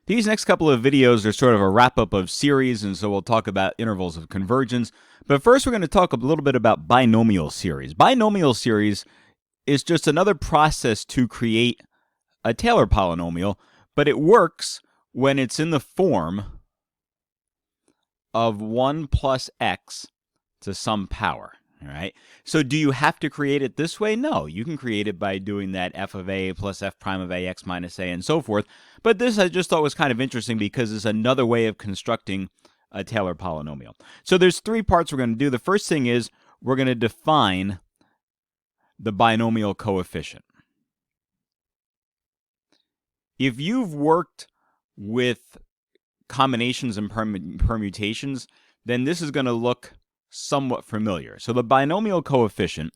These next couple of videos are sort of a wrap-up of series, and so we'll talk about intervals of convergence. But first, we're going to talk a little bit about binomial series. Binomial series is just another process to create a Taylor polynomial, but it works when it's in the form of 1 plus x to some power. All right. So do you have to create it this way? No, you can create it by doing that f of a plus f prime of a x minus a and so forth. But this I just thought was kind of interesting because it's another way of constructing a Taylor polynomial. So there's three parts we're going to do. The first thing is we're going to define the binomial coefficient. If you've worked with combinations and permutations, then this is going to look somewhat familiar. So the binomial coefficient,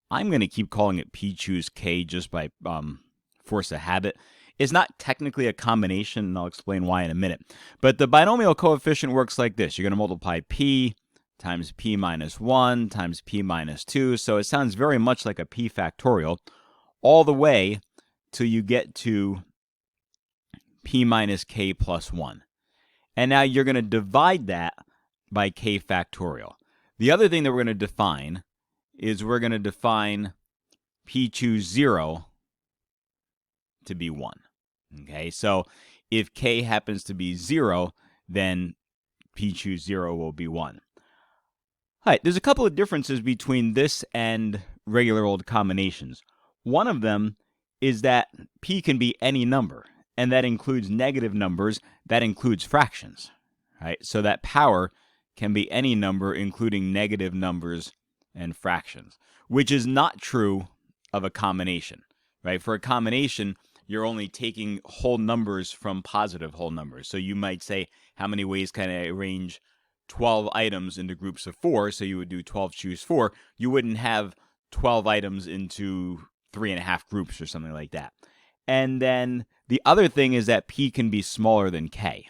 I'm going to keep calling it p choose k just by force of habit. It's not technically a combination, and I'll explain why in a minute. But the binomial coefficient works like this. You're going to multiply p times p minus 1 times p minus 2. So it sounds very much like a p factorial all the way till you get to p minus k plus 1. And now you're going to divide that by k factorial. The other thing that we're going to define is we're going to define p choose 0 to be 1. Okay, so if k happens to be 0, then p choose 0 will be 1. All right, there's a couple of differences between this and regular old combinations. One of them is that p can be any number, and that includes negative numbers, that includes fractions. Right? So that power can be any number, including negative numbers and fractions, which is not true of a combination. Right? For a combination, you're only taking whole numbers from positive whole numbers. So you might say, how many ways can I arrange 12 items into groups of 4? So you would do 12 choose 4. You wouldn't have 12 items into 3.5 groups or something like that. And then the other thing is that p can be smaller than k.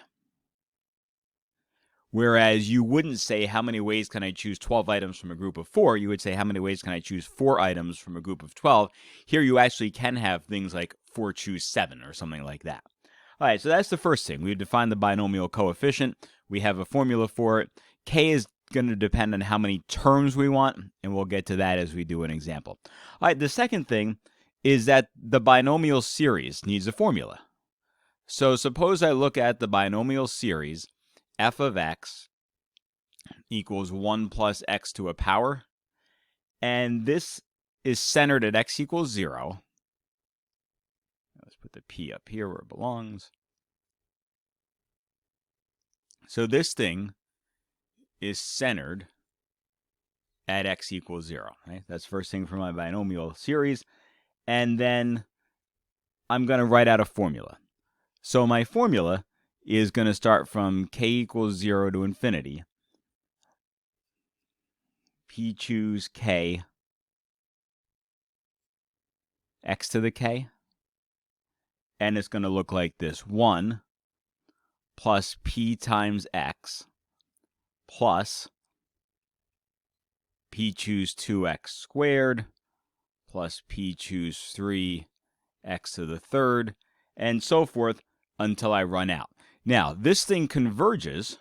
Whereas you wouldn't say, how many ways can I choose 12 items from a group of 4? You would say, how many ways can I choose 4 items from a group of 12? Here you actually can have things like 4 choose 7 or something like that. All right, so that's the first thing. We define the binomial coefficient. We have a formula for it. K is going to depend on how many terms we want, and we'll get to that as we do an example. All right, the second thing is that the binomial series needs a formula. So suppose I look at the binomial series f of x equals 1 plus x to a power, and this is centered at x equals 0. Let's put the p up here where it belongs. So this thing is centered at x equals 0. Right? That's the first thing for my binomial series. And then I'm going to write out a formula. So my formula is going to start from k equals 0 to infinity. P choose k x to the k. And it's going to look like this. 1 plus p times x plus p choose 2x squared plus p choose 3x to the third, and so forth until I run out. Now, this thing converges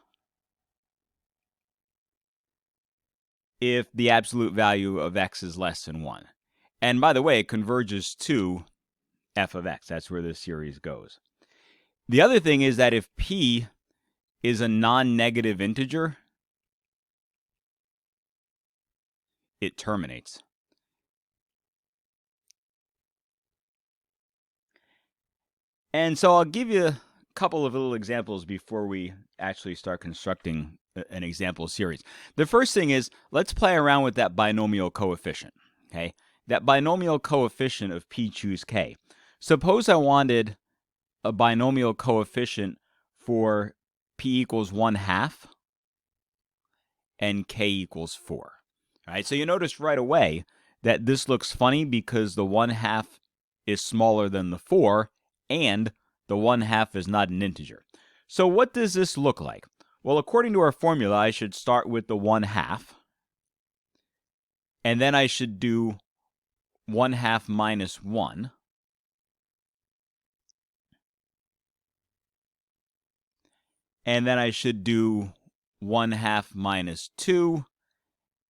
if the absolute value of x is less than 1. And by the way, it converges to f of x. That's where this series goes. The other thing is that if p is a non-negative integer, it terminates. And so I'll give you a couple of little examples before we actually start constructing an example series. The first thing is, let's play around with that binomial coefficient. Okay, that binomial coefficient of p choose k. Suppose I wanted a binomial coefficient for p equals 1/2 and k equals 4. All right, so you notice right away that this looks funny because the 1/2 is smaller than the 4, and the 1/2 is not an integer. So what does this look like? Well, according to our formula, I should start with the 1/2, and then I should do 1/2 minus 1. and then I should do 1/2 minus 2,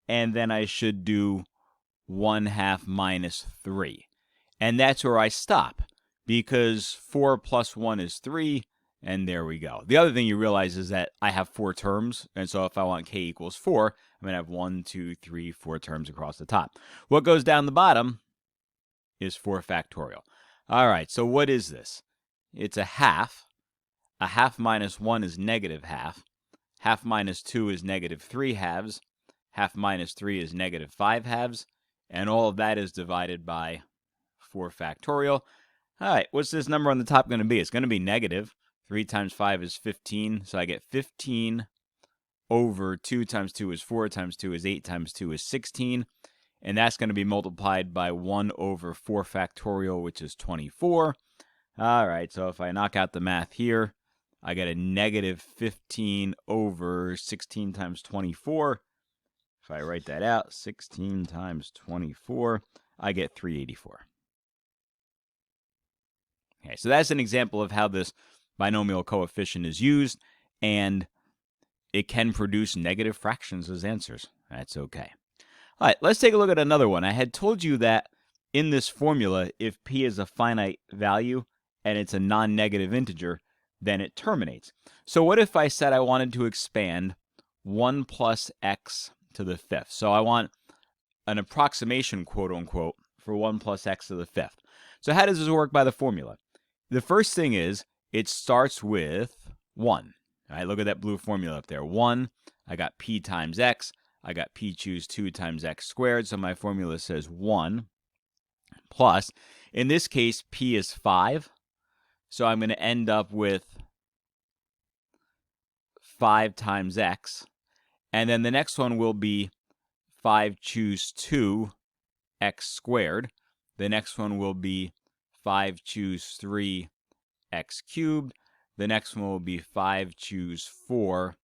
and then I should do 1/2 minus 3. And that's where I stop, because 4 plus 1 is 3, and there we go. The other thing you realize is that I have 4 terms, and so if I want k equals 4, I'm going to have 1, 2, 3, 4 terms across the top. What goes down the bottom is 4 factorial. All right, so what is this? It's a half. A half minus 1 is negative half. Half minus 2 is negative 3 halves. Half minus 3 is negative 5 halves. And all of that is divided by 4 factorial. All right, what's this number on the top going to be? It's going to be negative. 3 times 5 is 15, so I get 15 over 2 times 2 is 4 times 2 is 8 times 2 is 16. And that's going to be multiplied by 1 over 4 factorial, which is 24. All right, so if I knock out the math here, I get a negative 15 over 16 times 24. If I write that out, 16 times 24, I get 384. Okay, so that's an example of how this binomial coefficient is used, and it can produce negative fractions as answers. That's okay. All right, let's take a look at another one. I had told you that in this formula, if p is a finite value and it's a non-negative integer, then it terminates. So what if I said I wanted to expand 1 plus x to the fifth? So I want an approximation, quote unquote, for 1 plus x to the fifth. So how does this work by the formula? The first thing is it starts with 1. All right, look at that blue formula up there. 1, I got p times x. I got p choose 2 times x squared, so my formula says 1 plus, in this case, p is 5, so I'm going to end up with 5 times x, and then the next one will be 5 choose 2 x squared. The next one will be 5 choose 3 x cubed. The next one will be 5 choose 4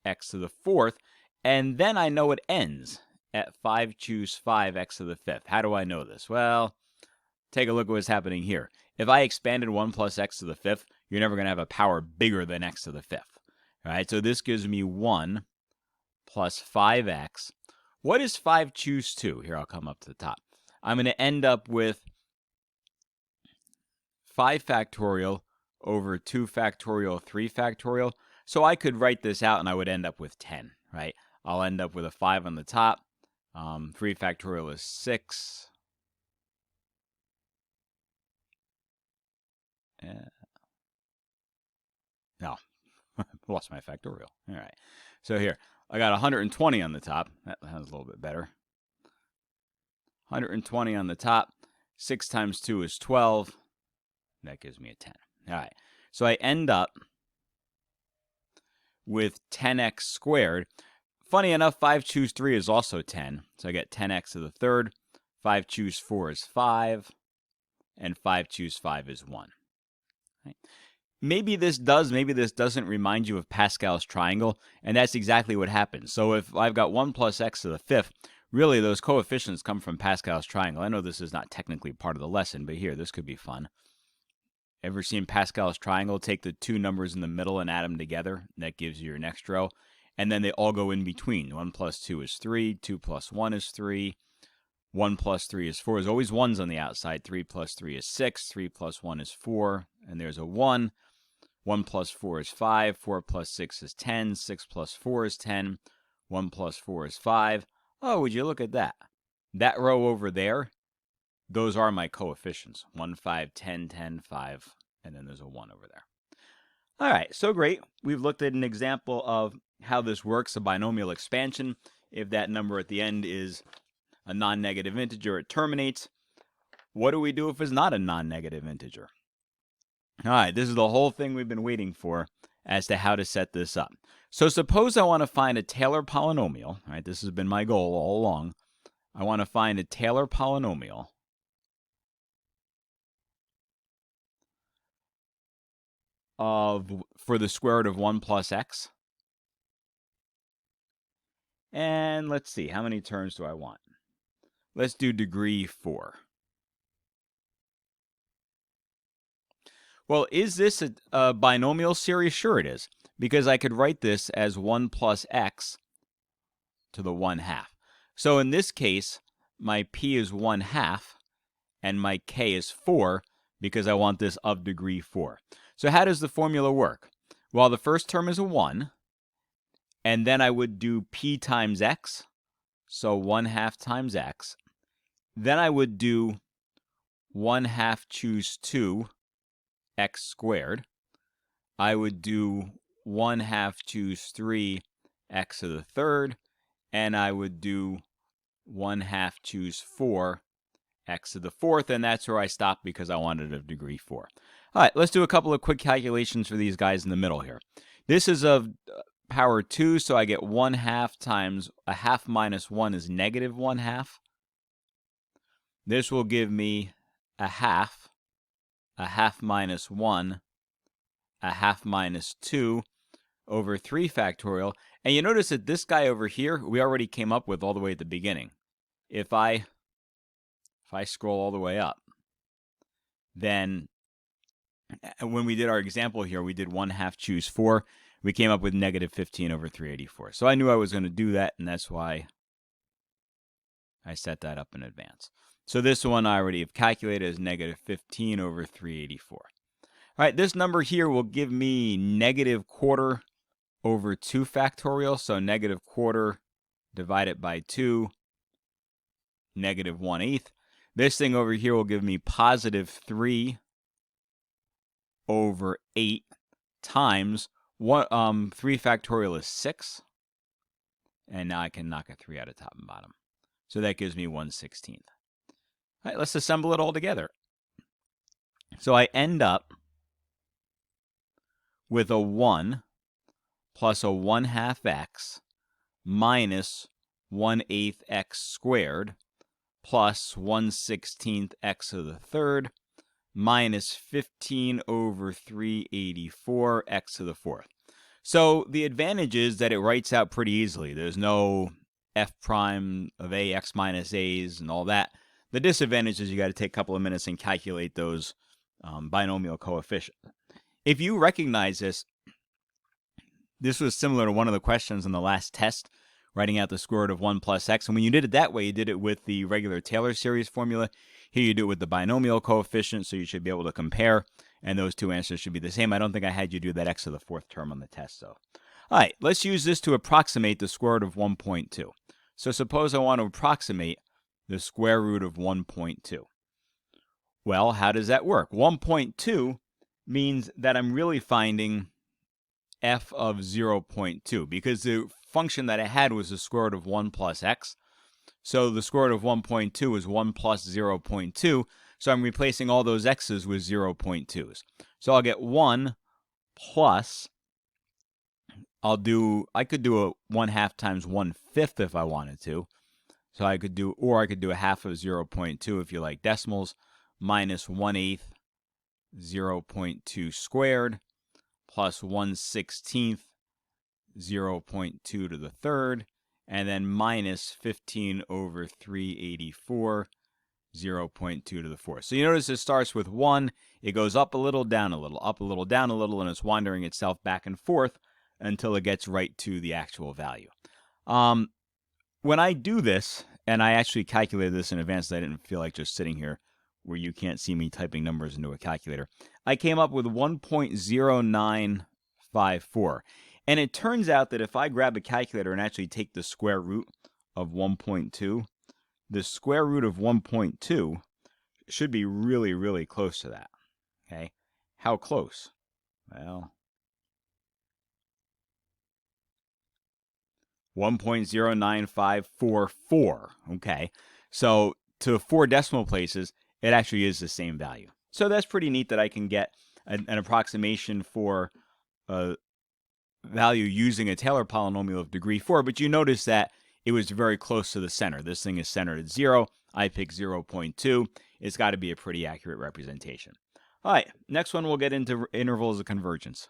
x to the fourth. And then I know it ends at 5 choose 5 x to the fifth. How do I know this? Well, take a look at what's happening here. If I expanded 1 plus x to the fifth, you're never going to have a power bigger than x to the fifth. All right, so this gives me 1 plus 5x. What is 5 choose 2? Here, I'll come up to the top. I'm going to end up with 5 factorial over 2 factorial, 3 factorial. So I could write this out and I would end up with 10, right? I'll end up with a 5 on the top. 3 factorial is 6. No, lost my factorial. All right. So here, I got 120 on the top. That was a little bit better. 120 on the top. 6 times 2 is 12. That gives me a 10. All right. So I end up with 10x squared. Funny enough, 5 choose 3 is also 10. So I get 10x to the third. 5 choose 4 is 5. And 5 choose 5 is 1. Right. Maybe this does, maybe this doesn't remind you of Pascal's triangle, and that's exactly what happens. So if I've got 1 plus x to the fifth, really those coefficients come from Pascal's triangle. I know this is not technically part of the lesson, but here, this could be fun. Ever seen Pascal's triangle? Take the two numbers in the middle and add them together. That gives you your next row. And then they all go in between. 1 plus 2 is 3. 2 plus 1 is 3. 1 plus 3 is 4. There's always 1s on the outside. 3 plus 3 is 6. 3 plus 1 is 4. And there's a 1. 1 plus 4 is 5. 4 plus 6 is 10. 6 plus 4 is 10. 1 plus 4 is 5. Oh, would you look at that? That row over there, those are my coefficients. 1, 5, 10, 10, 5, and then there's a 1 over there. All right, so great. We've looked at an example of how this works, a binomial expansion. If that number at the end is a non-negative integer, it terminates. What do we do if it's not a non-negative integer? All right, this is the whole thing we've been waiting for as to how to set this up. So suppose I want to find a Taylor polynomial. All right, this has been my goal all along. I want to find a Taylor polynomial for the square root of 1 plus x. And let's see, how many terms do I want? Let's do degree 4. Well, is this a binomial series? Sure it is, because I could write this as 1 plus x to the 1/2. So in this case, my p is 1/2, and my k is 4, because I want this of degree 4. So how does the formula work? Well, the first term is a 1, and then I would do p times x, so 1/2 times x. Then I would do 1/2 choose 2, x squared. I would do 1/2 choose 3, x to the third, and I would do 1/2 choose 4, x to the fourth, and that's where I stopped because I wanted of degree 4. All right, let's do a couple of quick calculations for these guys in the middle here. This is of power 2, so I get 1/2 times a half minus 1 is negative 1/2. This will give me a half minus 1, a half minus 2 over 3 factorial. And you notice that this guy over here, we already came up with all the way at the beginning. If I scroll all the way up, then when we did our example here, we did 1/2 choose 4. We came up with negative 15 over 384. So I knew I was going to do that, and that's why I set that up in advance. So this one I already have calculated as negative 15 over 384. All right, this number here will give me negative quarter over 2 factorial. So negative quarter divided by 2, negative 1/8. This thing over here will give me positive 3 over 8 times 3 factorial is 6. And now I can knock a 3 out of top and bottom. So that gives me 1/16. All right, let's assemble it all together. So I end up with a 1 plus a 1/2 x minus 1/8 x squared plus 1/16 x to the third minus 15 over 384 x to the fourth. So the advantage is that it writes out pretty easily. There's no f prime of a x minus a's and all that. The disadvantage is you got to take a couple of minutes and calculate those binomial coefficients. If you recognize this, this was similar to one of the questions in the last test, writing out the square root of 1 plus x. And when you did it that way, you did it with the regular Taylor series formula. Here you do it with the binomial coefficient, so you should be able to compare, and those two answers should be the same. I don't think I had you do that x to the fourth term on the test, though. All right, let's use this to approximate the square root of 1.2. So suppose I want to approximate the square root of 1.2. Well, how does that work? 1.2 means that I'm really finding f of 0.2, because the function that I had was the square root of 1 plus x. So the square root of 1.2 is 1 plus 0.2. So I'm replacing all those x's with 0.2s. So I'll get 1 plus, I could do a 1/2 times 1/5 if I wanted to. So I could do a half of 0.2 if you like decimals, minus 1/8 0.2 squared plus 1/16 0.2 to the third, and then minus 15 over 384 0.2 to the fourth. So you notice it starts with 1, it goes up a little, down a little, up a little, down a little, and it's wandering itself back and forth until it gets right to the actual value. When I do this, and I actually calculated this in advance, so I didn't feel like just sitting here where you can't see me typing numbers into a calculator, I came up with 1.0954. And it turns out that if I grab a calculator and actually take the square root of 1.2, the square root of 1.2 should be really, really close to that. Okay? How close? Well, 1.09544. Okay? So to 4 decimal places, it actually is the same value. So that's pretty neat that I can get an approximation for a value using a Taylor polynomial of degree 4, but you notice that it was very close to the center. This thing is centered at 0. I picked 0.2. It's got to be a pretty accurate representation. All right, next one we'll get into intervals of convergence.